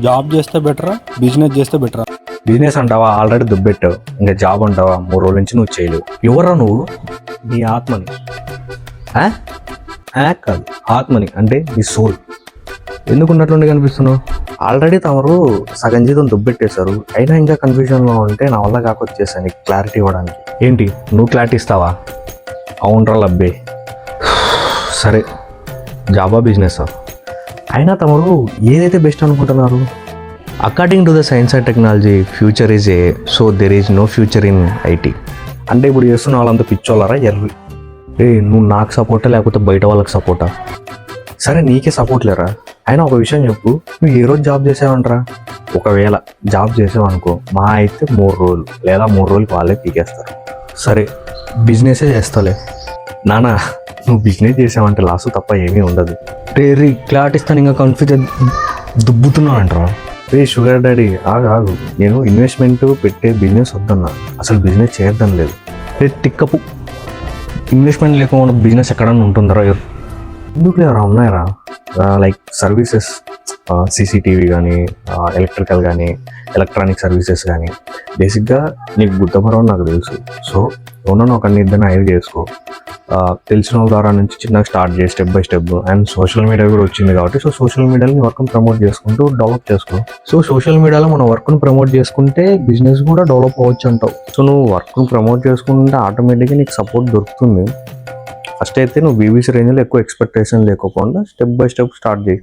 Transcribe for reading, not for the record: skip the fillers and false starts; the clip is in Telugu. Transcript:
జాబ్ చేస్తే బెటరా, బిజినెస్ చేస్తే బెటరా? బిజినెస్ అంటావా, ఆల్రెడీ దుబ్బెట్టావు. ఇంకా జాబ్ అంటావా, 3 రోజుల నుంచి నువ్వు చేయలేవు. ఎవరా నువ్వు? నీ ఆత్మని. కాదు, ఆత్మని అంటే నీ సోల్. ఎందుకున్నట్లుండి కనిపిస్తున్నావు? ఆల్రెడీ తమరు సగం జీతం దుబ్బెట్టేశారు, అయినా ఇంకా కన్ఫ్యూజన్లో ఉంటే నా వల్ల కాకొచ్చేసాను నీకు క్లారిటీ ఇవ్వడానికి. ఏంటి నువ్వు క్లారిటీ ఇస్తావా? అవునరా లబ్బే. సరే, జాబా బిజినెసా? అయినా తమరు ఏదైతే బెస్ట్ అనుకుంటున్నారు? According to the science and technology future is A, so there is no future in IT. అంటే ఇప్పుడు చేస్తున్న వాళ్ళంతా పిచ్చోళ్ళరా, ఎర్రి? నువ్వు నాకు సపోర్టా లేకపోతే బయట వాళ్ళకి సపోర్టా? సరే నీకే సపోర్ట్ లేరా? అయినా ఒక విషయం చెప్పు, నువ్వు ఏ రోజు జాబ్ చేసావంటరా? ఒకవేళ జాబ్ చేసావనుకో, మా అయితే 3 రోజులు లేదా 3 రోజులకి వాళ్ళే పీకేస్తారు. సరే బిజినెసే చేస్తాలే. నానా, నువ్వు బిజినెస్ చేసావంటే లాసు తప్ప ఏమీ ఉండదు. రీ క్లాట్ ఇస్తాను, ఇంకా కన్ఫ్యూజన్ దుబ్బుతున్నావు అంటారా? షుగర్ డాడీ ఆగు, నేను ఇన్వెస్ట్మెంట్ పెట్టే బిజినెస్ వద్దన్నా, అసలు బిజినెస్ చేయొద్దని లేదు. తిక్కపు ఇన్వెస్ట్మెంట్ లేకుండా బిజినెస్ ఎక్కడన్నా ఉంటుందరా? ఎందుకు లేరా, ఉన్నాయరా. లైక్ సర్వీసెస్, సీసీటీవీ కానీ, ఎలక్ట్రికల్ కానీ, ఎలక్ట్రానిక్ సర్వీసెస్ కానీ. బేసిక్గా నీకు గుద్దపరం నాకు తెలుసు. సో ఏమన్నా ఒక ఇద్దరిని హైర్ చేసుకో. తెలిసిన వాళ్ళ ద్వారా నుంచి చిన్నగా స్టార్ట్ చేసి step by step. And social media కూడా వచ్చింది కాబట్టి, సో సోషల్ మీడియాలో వర్క్ని ప్రమోట్ చేసుకుంటూ డెవలప్ చేసుకో. సో సోషల్ మీడియాలో మన వర్క్ని ప్రమోట్ చేసుకుంటే బిజినెస్ కూడా డెవలప్ అవ్వచ్చు అంటావు. సో నువ్వు వర్క్ని ప్రమోట్ చేసుకుంటే ఆటోమేటిక్గా నీకు సపోర్ట్ దొరుకుతుంది. ఫస్ట్ అయితే నువ్వు బీబీసీ రేంజ్లో ఎక్కువ ఎక్స్పెక్టేషన్ లేకోకుండా స్టెప్ బై స్టెప్ స్టార్ట్ చేయి.